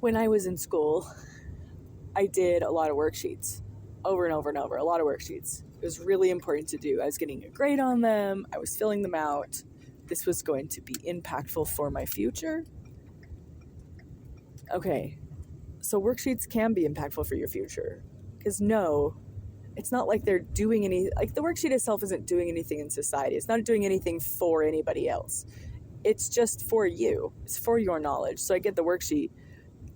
When I was in school, I did a lot of worksheets over and over and over, a lot of worksheets. It was really important to do. I was getting a grade on them. I was filling them out. This was going to be impactful for my future. Okay, so worksheets can be impactful for your future. Because no, it's not like they're doing like the worksheet itself isn't doing anything in society. It's not doing anything for anybody else. It's just for you. It's for your knowledge. So I get the worksheet.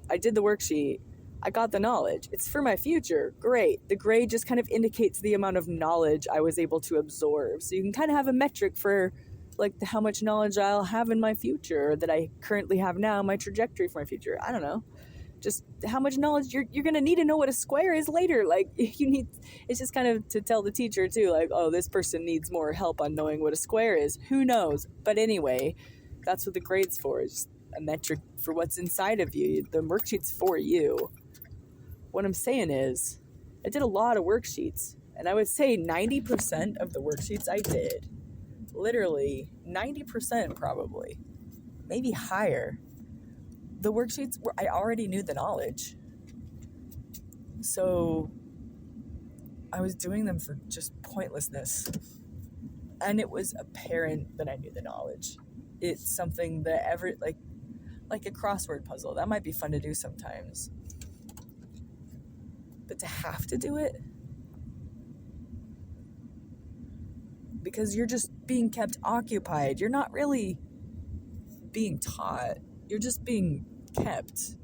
I did the worksheet. I got the knowledge. It's for my future. Great. The grade just kind of indicates the amount of knowledge I was able to absorb. So you can kind of have a metric for like how much knowledge I'll have in my future, or that I currently have now, my trajectory for my future. I don't know. Just how much knowledge you're going to need to know what a square is later. Like it's just kind of to tell the teacher too, like, oh, this person needs more help on knowing what a square is. Who knows? But anyway, that's what the grade's for, is just a metric for what's inside of you. The worksheet's for you. What I'm saying is, I did a lot of worksheets, and I would say 90% of the worksheets I did, literally 90% probably, maybe higher, the worksheets were, I already knew the knowledge. So I was doing them for just pointlessness. And it was apparent that I knew the knowledge. It's something that like a crossword puzzle, that might be fun to do sometimes. But to have to do it, because you're just being kept occupied. You're not really being taught. You're just being kept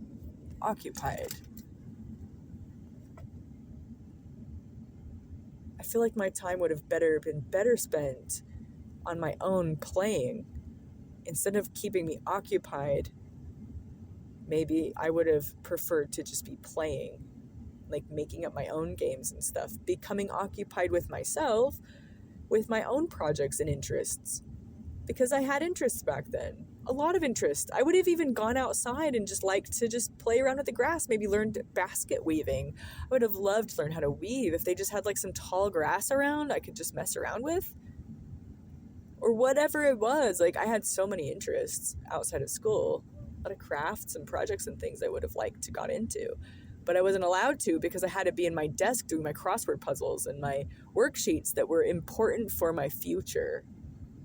occupied. I feel like my time would have been better spent on my own playing. Instead of keeping me occupied, maybe I would have preferred to just be playing, like making up my own games and stuff, becoming occupied with myself, with my own projects and interests. Because I had interests back then, a lot of interest. I would have even gone outside and just liked to just play around with the grass, maybe learned basket weaving. I would have loved to learn how to weave. If they just had like some tall grass around I could just mess around with, or whatever it was. Like, I had so many interests outside of school, a lot of crafts and projects and things I would have liked to got into, but I wasn't allowed to because I had to be in my desk doing my crossword puzzles and my worksheets that were important for my future.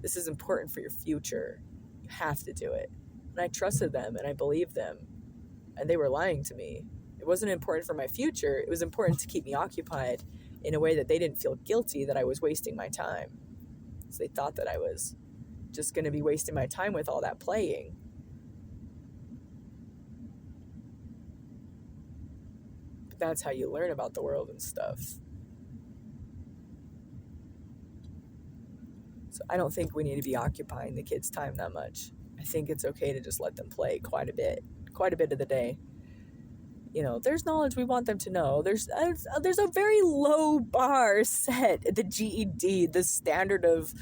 This is important for your future. You have to do it. And I trusted them and I believed them, and they were lying to me. It wasn't important for my future. It was important to keep me occupied in a way that they didn't feel guilty that I was wasting my time. So they thought that I was just going to be wasting my time with all that playing. But that's how you learn about the world and stuff. So I don't think we need to be occupying the kids' time that much. I think it's okay to just let them play quite a bit of the day. You know, there's knowledge we want them to know. There's a very low bar set at the GED, the standard of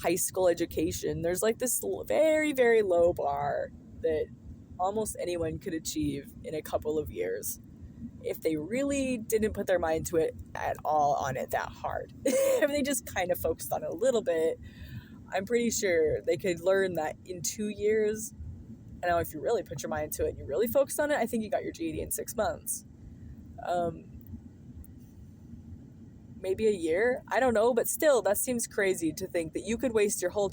high school education. There's like this very, very low bar that almost anyone could achieve in a couple of years if they really didn't put their mind to it at all on it that hard. If they just kind of focused on it a little bit, I'm pretty sure they could learn that in 2 years. And now if you really put your mind to it and you really focused on it, I think you got your GED in 6 months. Maybe a year. I don't know, but still, that seems crazy to think that you could waste your whole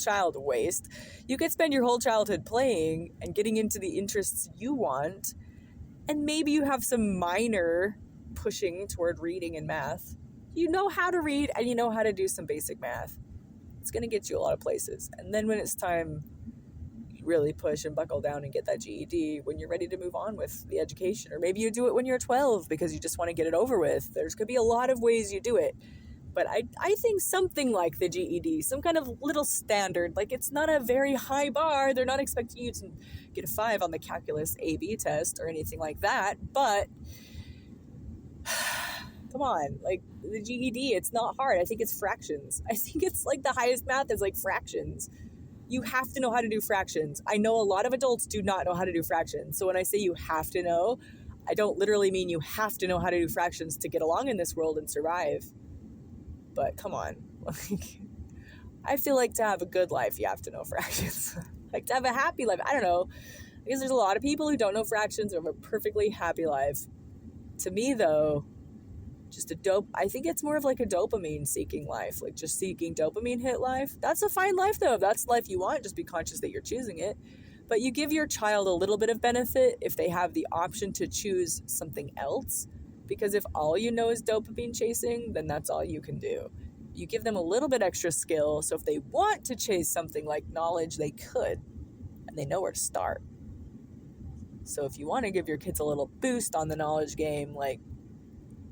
You could spend your whole childhood playing and getting into the interests you want, and maybe you have some minor pushing toward reading and math. You know how to read and you know how to do some basic math. It's going to get you a lot of places. And then when it's time, you really push and buckle down and get that GED when you're ready to move on with the education. Or maybe you do it when you're 12 because you just want to get it over with. There's going to be a lot of ways you do it. But I think something like the GED, some kind of little standard, like it's not a very high bar. They're not expecting you to get a 5 on the calculus A/B test or anything like that. But come on, like the GED, it's not hard. I think it's fractions. I think it's like the highest math is like fractions. You have to know how to do fractions. I know a lot of adults do not know how to do fractions. So when I say you have to know, I don't literally mean you have to know how to do fractions to get along in this world and survive. But come on, like, I feel like to have a good life, you have to know fractions. Like to have a happy life, I don't know. Because there's a lot of people who don't know fractions and have a perfectly happy life. To me, though, I think it's more of like a dopamine seeking life, like just seeking dopamine hit life. That's a fine life, though. If that's the life you want, just be conscious that you're choosing it. But you give your child a little bit of benefit if they have the option to choose something else. Because if all you know is dopamine chasing, then that's all you can do. You give them a little bit extra skill, so if they want to chase something like knowledge, they could, and they know where to start. So if you want to give your kids a little boost on the knowledge game, like,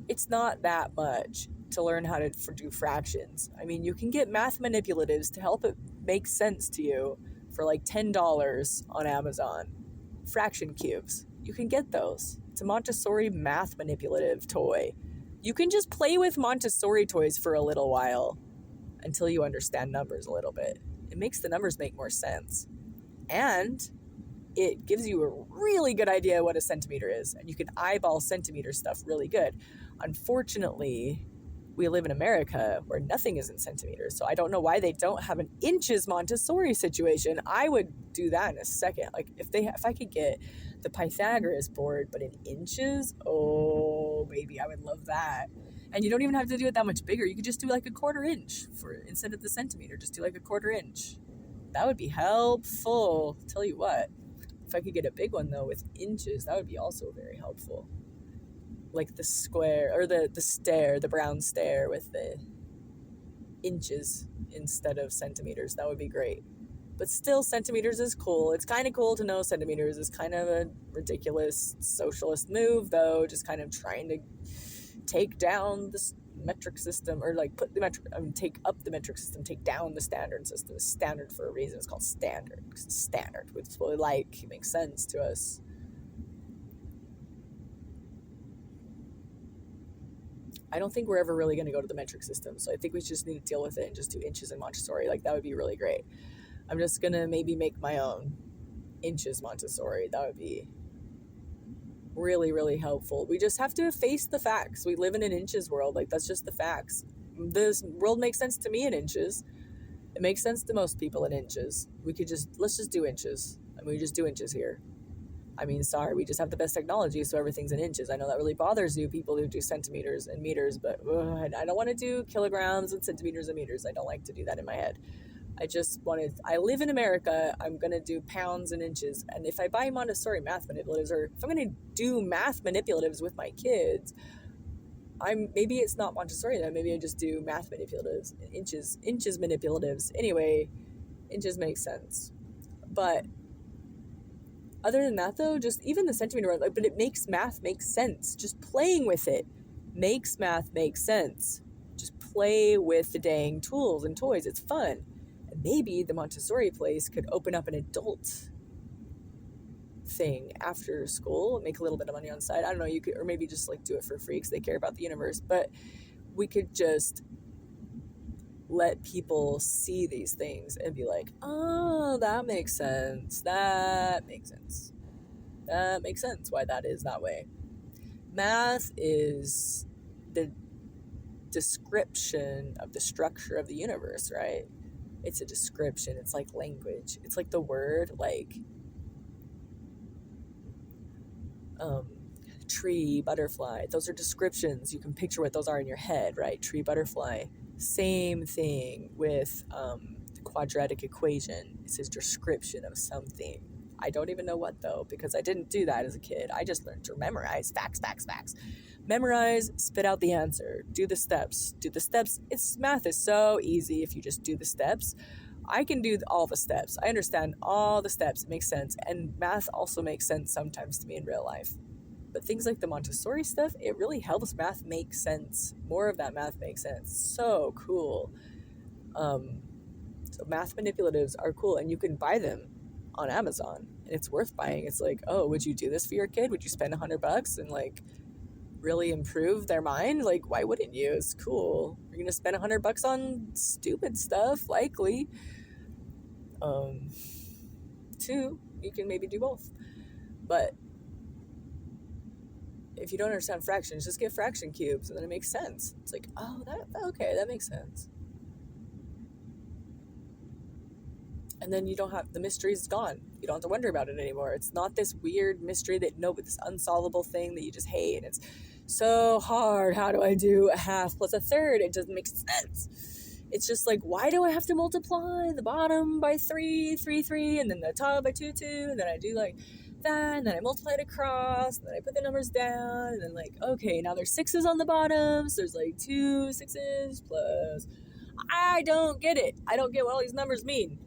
it's not that much to learn how to do fractions. I mean, you can get math manipulatives to help it make sense to you for like $10 on Amazon. Fraction cubes. You can get those. It's a Montessori math manipulative toy. You can just play with Montessori toys for a little while until you understand numbers a little bit. It makes the numbers make more sense. And it gives you a really good idea what a centimeter is, and you can eyeball centimeter stuff really good. Unfortunately, we live in America where nothing is in centimeters, so I don't know why they don't have an inches Montessori situation. I would do that in a second. Like, if I could get the Pythagoras board, but in inches, oh, baby, I would love that. And you don't even have to do it that much bigger. You could just do like a 1/4 inch instead of the centimeter. Just do like a 1/4 inch. That would be helpful. Tell you what. If I could get a big one, though, with inches, that would be also very helpful. Like the square, or the brown stair with the inches instead of centimeters. That would be great. But still, centimeters is cool. It's kind of cool to know centimeters is kind of a ridiculous socialist move, though, just kind of trying to take down the metric system, or like take up the metric system, take down the standard system. It's standard for a reason. It's called standard, because it's standard, which is really like, it makes sense to us. I don't think we're ever really going to go to the metric system, so I think we just need to deal with it and just do inches in Montessori. Like, that would be really great. I'm just going to maybe make my own inches Montessori. That would be really, really helpful. We just have to face the facts. We live in an inches world. Like, that's just the facts. This world makes sense to me in inches. It makes sense to most people in inches. Let's just do inches. I mean, we just do inches here. I mean, sorry, we just have the best technology, so everything's in inches. I know that really bothers you, people who do centimeters and meters, but I don't want to do kilograms and centimeters and meters. I don't like to do that in my head. I live in America, I'm going to do pounds and inches. And if I buy Montessori math manipulatives, or if I'm going to do math manipulatives with my kids, maybe it's not Montessori then. Maybe I just do math manipulatives, inches manipulatives. Anyway, inches make sense. But other than that, though, just even the centimeter, but it makes math make sense. Just playing with it makes math make sense. Just play with the dang tools and toys. It's fun. And maybe the Montessori place could open up an adult thing after school, make a little bit of money on the side. I don't know, you could, or maybe just like do it for free because they care about the universe. But we could just let people see these things and be like, oh, that makes sense. That makes sense. That makes sense why that is that way. Math is the description of the structure of the universe, right? It's a description. It's like language. It's like the word, like tree, butterfly. Those are descriptions. You can picture what those are in your head, right? Tree, butterfly. Same thing with the quadratic equation. It's a description of something. I don't even know what, though, because I didn't do that as a kid. I just learned to memorize facts. Memorize, spit out the answer, do the steps. Math is so easy if you just do the steps. I can do all the steps. I understand all the steps. It makes sense. And math also makes sense sometimes to me in real life. But things like the Montessori stuff, it really helps math make sense. More of that math makes sense. So cool. So math manipulatives are cool, and you can buy them on Amazon. And it's worth buying. It's like, oh, would you do this for your kid? Would you spend $100 and like really improve their mind? Like, why wouldn't you? It's cool. You're gonna spend $100 on stupid stuff, likely. Two, you can maybe do both. But if you don't understand fractions, just get fraction cubes, and then it makes sense. It's like, oh, that makes sense. And then the mystery's gone. You don't have to wonder about it anymore. It's not this weird mystery this unsolvable thing that you just hate. And it's so hard. How do I do a half plus a third? It doesn't make sense. It's just like, why do I have to multiply the bottom by 3, 3, 3, and then the top by 2, 2, and then I do like that, and then I multiply it across, and then I put the numbers down, and then like, okay, now there's 6s on the bottom, so there's like 2 6s plus. I don't get it. I don't get what all these numbers mean.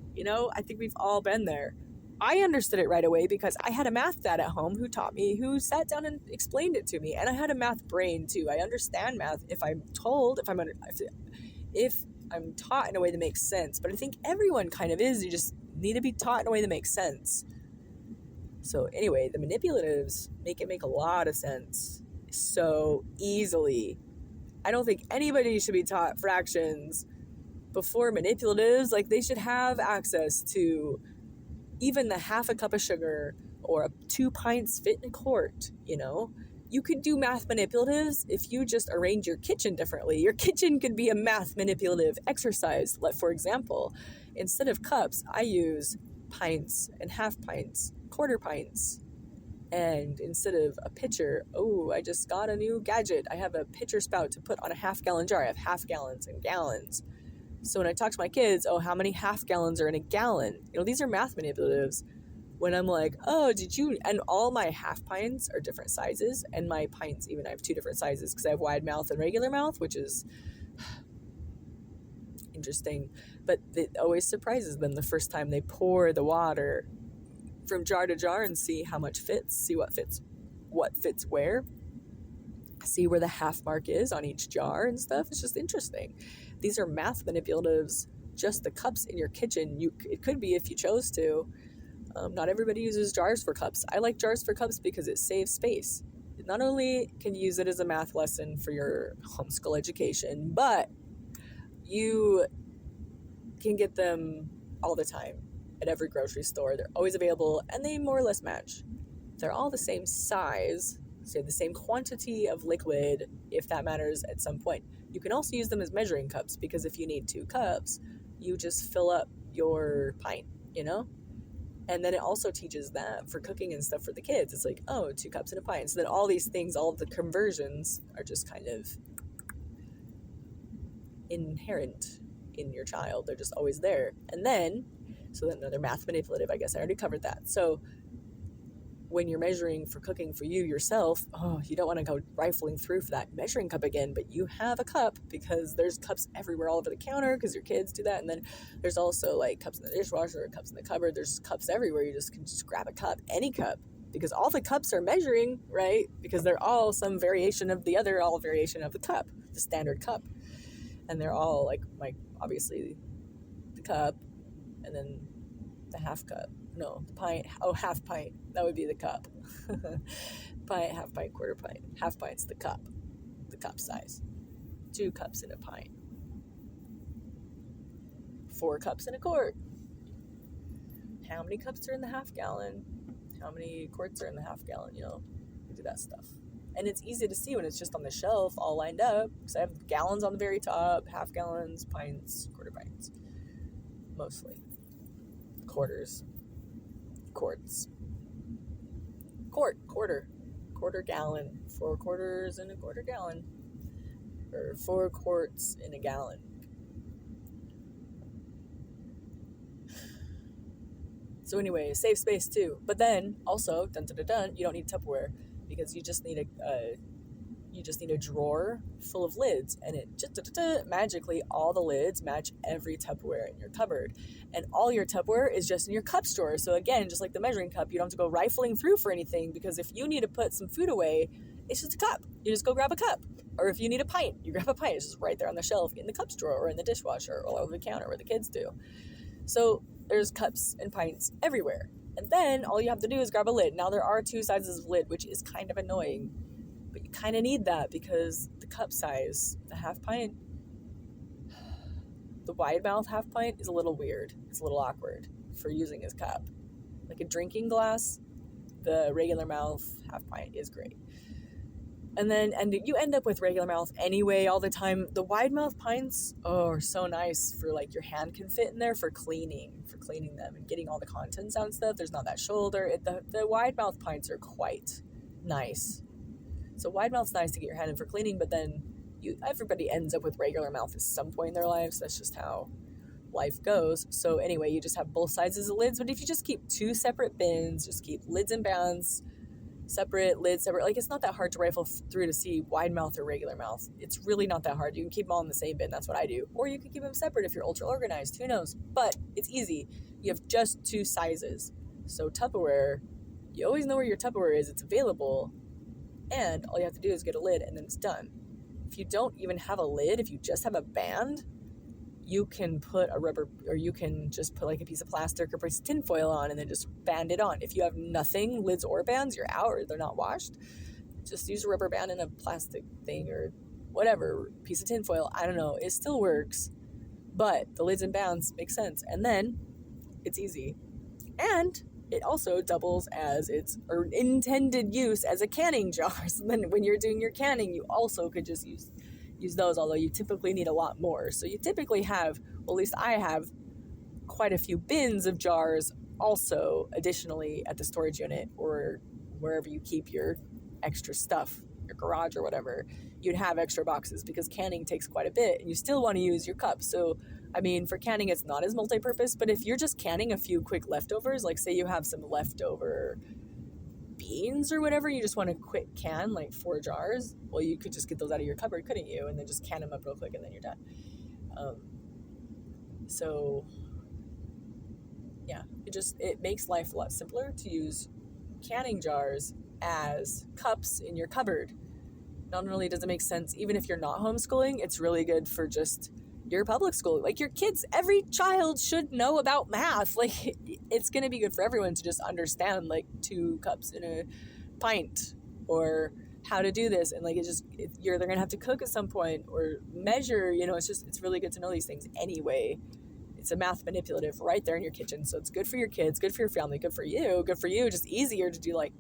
I think we've all been there. I understood it right away because I had a math dad at home who sat down and explained it to me. And I had a math brain too. I understand math if I'm taught in a way that makes sense. But I think everyone kind of is. You just need to be taught in a way that makes sense. So anyway, the manipulatives make a lot of sense so easily. I don't think anybody should be taught fractions before manipulatives. Like, they should have access to even the half a cup of sugar or 2 pints fit in a quart. You could do math manipulatives if you just arrange your kitchen differently. Your kitchen could be a math manipulative exercise. Like, for example, instead of cups, I use pints and half pints, quarter pints. And instead of a pitcher, I just got a new gadget. I have a pitcher spout to put on a half-gallon jar. I have half gallons and gallons. So when I talk to my kids, how many half gallons are in a gallon? These are math manipulatives. When I'm like, and all my half pints are different sizes, and my pints, even I have 2 different sizes because I have wide mouth and regular mouth, which is interesting. But it always surprises them the first time they pour the water from jar to jar and see how much fits, see what fits where, see where the half mark is on each jar and stuff. It's just interesting. These are math manipulatives. Just the cups in your kitchen, it could be if you chose to. Not everybody uses jars for cups. I like jars for cups because it saves space. Not only can you use it as a math lesson for your homeschool education, but you can get them all the time at every grocery store. They're always available, and they more or less match. They're all the same size, so the same quantity of liquid, if that matters at some point. You can also use them as measuring cups, because if you need 2 cups, you just fill up your pint, And then it also teaches that for cooking and stuff for the kids. It's like, 2 cups and a pint. So then all these things, all of the conversions are just kind of inherent in your child. They're just always there. And then, so then another math manipulative, I guess I already covered that. So when you're measuring for cooking for you yourself, you don't want to go rifling through for that measuring cup again, but you have a cup because there's cups everywhere all over the counter because your kids do that. And then there's also like cups in the dishwasher, cups in the cupboard. There's cups everywhere. You can just grab a cup, any cup, because all the cups are measuring, right? Because they're all some variation of the other, all variation of the cup, the standard cup. And they're all like obviously the cup and then the half cup. No, the pint. Half pint. That would be the cup. Pint, half pint, quarter pint. Half pint's the cup size. 2 cups in a pint. 4 cups in a quart. How many cups are in the half gallon? How many quarts are in the half gallon? We do that stuff. And it's easy to see when it's just on the shelf all lined up, because I have gallons on the very top, half gallons, pints, quarter pints. Mostly. Quarters. Quarts. Quarter gallon. 4 quarters in a quarter gallon. Or 4 quarts in a gallon. So anyway, save space too. But then also, you don't need Tupperware, because you just need a drawer full of lids, and it just magically all the lids match every Tupperware in your cupboard, and all your Tupperware is just in your cups drawer. So again, just like the measuring cup, you don't have to go rifling through for anything, because if you need to put some food away, it's just a cup. You just go grab a cup. Or if you need a pint, you grab a pint. It's just right there on the shelf in the cups drawer or in the dishwasher or all over the counter where the kids do. So there's cups and pints everywhere. And then all you have to do is grab a lid. Now there are 2 sizes of lid, which is kind of annoying. But you kind of need that because the cup size, the half pint, the wide mouth half pint is a little weird. It's a little awkward for using as cup. Like a drinking glass, the regular mouth half pint is great. And you end up with regular mouth anyway all the time. The wide mouth pints are so nice for like your hand can fit in there for cleaning them and getting all the contents out and stuff. There's not that shoulder. The wide mouth pints are quite nice. So wide mouth's nice to get your hand in for cleaning, but then everybody ends up with regular mouth at some point in their lives. That's just how life goes. So anyway, you just have both sizes of lids, but if you just keep two separate bins, just keep lids and bands separate, lids separate, like it's not that hard to rifle through to see wide mouth or regular mouth. It's really not that hard. You can keep them all in the same bin. That's what I do. Or you can keep them separate if you're ultra organized. Who knows? But it's easy. You have just two sizes. So Tupperware, you always know where your Tupperware is. It's available. And all you have to do is get a lid and then it's done. If you don't even have a lid, if you just have a band, you can put a rubber, or you can just put like a piece of plastic or a piece of tin foil on and then just band it on. If you have nothing, lids or bands, you're out or they're not washed, just use a rubber band and a plastic thing or whatever, piece of tin foil. I don't know. It still works, but the lids and bands make sense. And then it's easy. And it also doubles as its intended use as a canning jar. So then when you're doing your canning, you also could just use those, although you typically need a lot more. So you typically have, well, at least I have quite a few bins of jars also additionally at the storage unit or wherever you keep your extra stuff, your garage or whatever. You'd have extra boxes because canning takes quite a bit and you still want to use your cups. So, I mean, for canning, it's not as multi-purpose, but if you're just canning a few quick leftovers, like say you have some leftover beans or whatever, you just want to quick can like 4 jars, well, you could just get those out of your cupboard, couldn't you? And then just can them up real quick and then you're done. So yeah, it makes life a lot simpler to use canning jars as cups in your cupboard. Not only does it make sense, even if you're not homeschooling, it's really good for just your public school. Like your kids, every child should know about math. Like it's going to be good for everyone to just understand like 2 cups in a pint or how to do this. And like they're going to have to cook at some point or measure, it's really good to know these things anyway. It's a math manipulative right there in your kitchen. So it's good for your kids, good for your family, good for you, just easier to do like,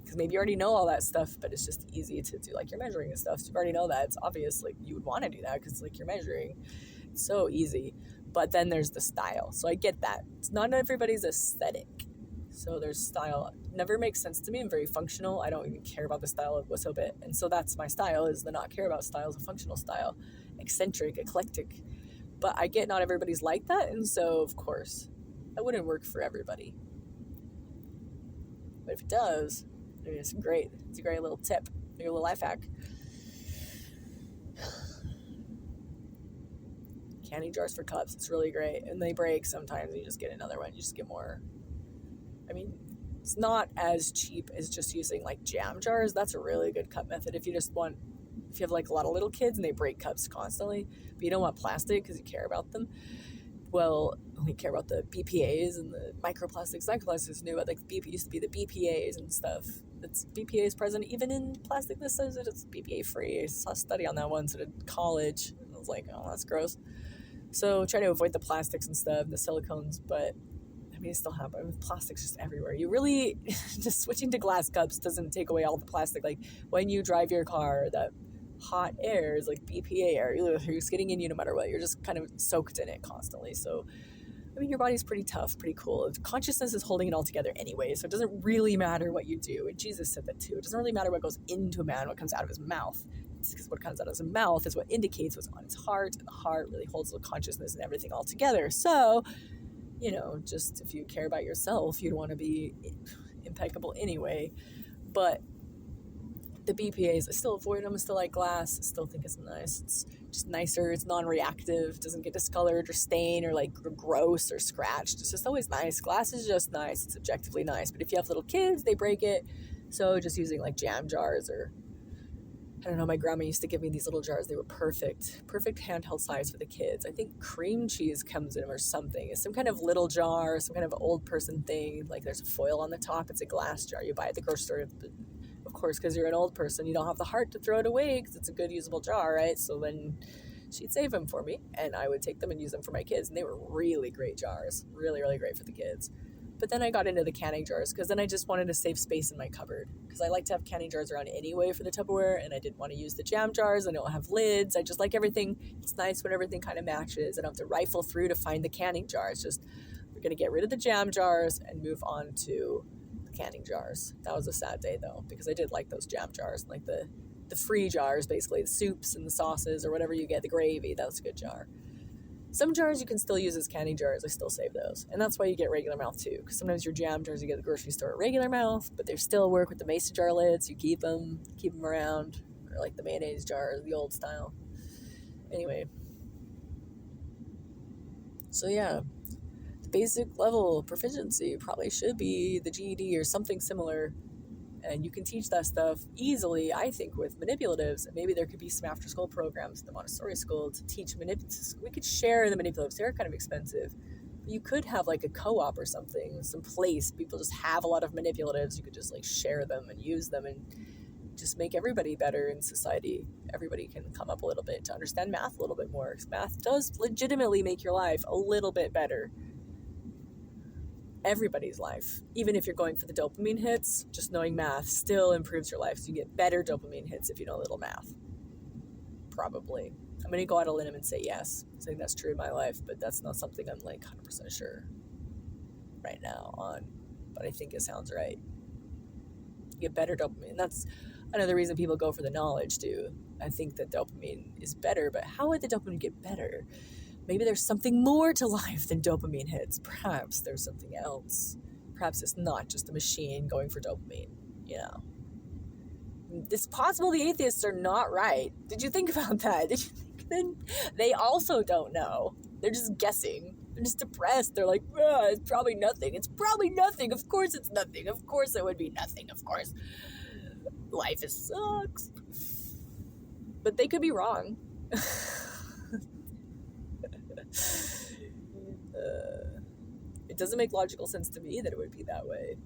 because maybe you already know all that stuff, but it's just easy to do like your measuring and stuff. So you already know that. It's obvious like you would want to do that because like you're measuring. It's so easy. But then there's the style. So I get that. It's not everybody's aesthetic. So there's style. It never makes sense to me. I'm very functional. I don't even care about the style of what's so bit. And so that's my style, is the not care about style is a functional style. Eccentric, eclectic. But I get not everybody's like that. And so, of course, that wouldn't work for everybody. But if it does, it's great. It's a great little tip, a little life hack. Candy jars for cups, it's really great. And they break sometimes. You just get another one. You just get more. I mean, it's not as cheap as just using like jam jars. That's a really good cup method if you have like a lot of little kids and they break cups constantly, but you don't want plastic because you care about them. Well, only care about the BPAs and the microplastics. Microplastics is new, but like BP used to be the BPAs and stuff. It's BPA is present even in plastic. This says that it's BPA free. I saw a study on that once at college. I was like, oh, that's gross. So try to avoid the plastics and stuff, the silicones, but I mean, it still happens. Plastics just everywhere. You really, just switching to glass cups doesn't take away all the plastic. Like when you drive your car, that hot air is like BPA air. It's getting in you no matter what. You're just kind of soaked in it constantly. So, I mean, your body's pretty tough, pretty cool. Consciousness is holding it all together anyway, so it doesn't really matter what you do. And Jesus said that too. It doesn't really matter what goes into a man, what comes out of his mouth. It's because what comes out of his mouth is what indicates what's on his heart, and the heart really holds the consciousness and everything all together. So, just if you care about yourself, you'd want to be impeccable anyway. But the BPAs, I still avoid them. I still like glass. I still think it's nice. It's just nicer. It's non-reactive. It doesn't get discolored or stained or like gross or scratched. It's just always nice. Glass is just nice. It's objectively nice. But if you have little kids, they break it. So just using like jam jars or, I don't know, my grandma used to give me these little jars. They were perfect handheld size for the kids. I think cream cheese comes in them or something. It's some kind of little jar, some kind of old person thing. Like there's a foil on the top. It's a glass jar you buy at the grocery store. Of course, because you're an old person, you don't have the heart to throw it away because it's a good usable jar, right? So then she'd save them for me and I would take them and use them for my kids. And they were really great jars. Really, really great for the kids. But then I got into the canning jars because then I just wanted to save space in my cupboard, because I like to have canning jars around anyway for the Tupperware, and I didn't want to use the jam jars. I don't have lids. I just like everything. It's nice when everything kind of matches. I don't have to rifle through to find the canning jars. Just we're going to get rid of the jam jars and move on to the canning jars. That was a sad day though, because I did like those jam jars, like the free jars, basically the soups and the sauces or whatever you get, the gravy. That was a good jar. Some jars you can still use as canning jars. I still save those. And that's why you get regular mouth too. Because sometimes your jam jars you get at the grocery store at regular mouth, but they still work with the mason jar lids. You keep them around. Or like the mayonnaise jars, the old style. Anyway. So yeah. The basic level proficiency probably should be the GED or something similar. And you can teach that stuff easily, I think, with manipulatives. And maybe there could be some after-school programs at the Montessori school to teach manipulatives. We could share the manipulatives. They're kind of expensive. But you could have like a co-op or something, some place. People just have a lot of manipulatives. You could just like share them and use them and just make everybody better in society. Everybody can come up a little bit to understand math a little bit more. Because math does legitimately make your life a little bit better. Everybody's life. Even if you're going for the dopamine hits, just knowing math still improves your life. So you get better dopamine hits if you know a little math. Probably. I'm going to go out on a limb and say yes. I think that's true in my life, but that's not something I'm like 100% sure right now on. But I think it sounds right. You get better dopamine. That's another reason people go for the knowledge too. I think that dopamine is better, but how would the dopamine get better? Maybe there's something more to life than dopamine hits. Perhaps there's something else. Perhaps it's not just a machine going for dopamine, you know. It's possible the atheists are not right. Did you think about that? Did you think then they also don't know? They're just guessing. They're just depressed. They're like, it's probably nothing. It's probably nothing. Of course it's nothing. Of course it would be nothing. Of course. Life sucks. But they could be wrong. It doesn't make logical sense to me that it would be that way.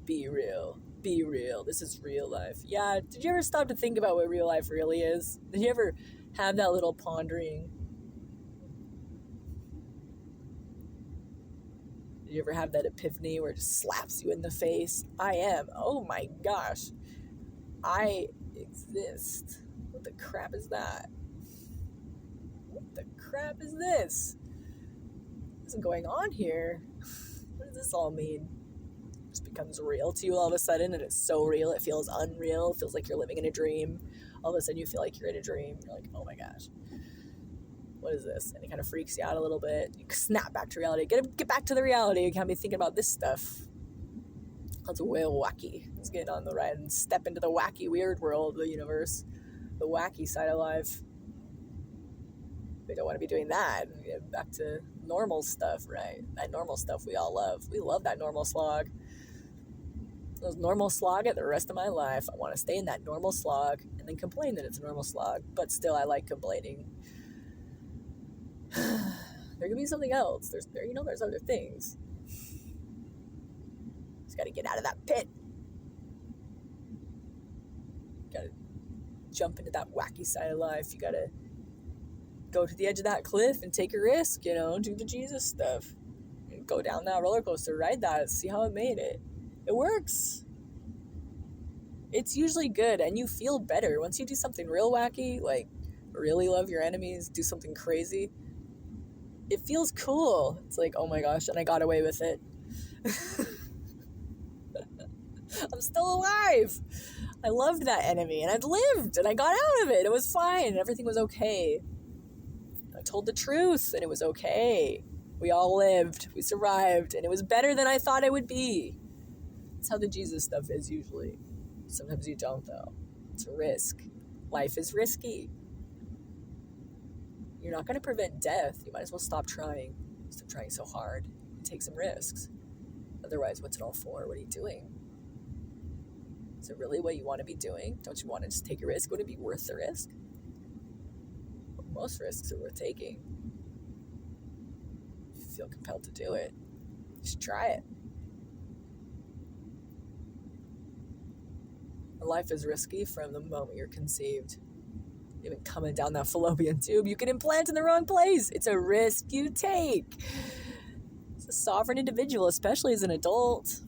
Be real. Be real. This is real life. Yeah, did you ever stop to think about what real life really is? Did you ever have that little pondering? Did you ever have that epiphany where it just slaps you in the face? I am. Oh my gosh. I exist. What the crap is that? What the crap is this? What's going on here? What does this all mean? It just becomes real to you all of a sudden, and it's so real it feels unreal. It feels like you're living in a dream. All of a sudden you feel like you're in a dream. You're like, oh my gosh. What is this? And it kind of freaks you out a little bit. You snap back to reality. Get back to the reality. You can't be thinking about this stuff. That's real wacky. Let's get on the ride and step into the wacky, weird world of the universe. The wacky side of life. We don't want to be doing that. Get back to normal stuff, right? That normal stuff we all love. We love that normal slog. Those normal slog it the rest of my life. I want to stay in that normal slog and then complain that it's a normal slog. But still, I like complaining. There could be something else. There's other things. Just got to get out of that pit. Got to jump into that wacky side of life. You got to go to the edge of that cliff and take a risk, do the Jesus stuff. And go down that roller coaster, ride that, see how it made it. It works. It's usually good, and you feel better. Once you do something real wacky, like really love your enemies, do something crazy, it feels cool. It's like, oh my gosh, and I got away with it. I'm still alive. I loved that enemy, and I've lived, and I got out of it. It was fine, and everything was okay. I told the truth, and it was okay. We all lived. We survived, and it was better than I thought it would be. That's how the Jesus stuff is usually. Sometimes you don't, though. It's a risk. Life is risky. You're not going to prevent death. You might as well stop trying. Stop trying so hard. And take some risks. Otherwise, what's it all for? What are you doing? Is it really what you want to be doing? Don't you want to just take a risk? Would it be worth the risk? Well, most risks are worth taking. If you feel compelled to do it, you should try it. Life is risky from the moment you're conceived. Even coming down that fallopian tube, you can implant in the wrong place. It's a risk you take. As a sovereign individual, especially as an adult,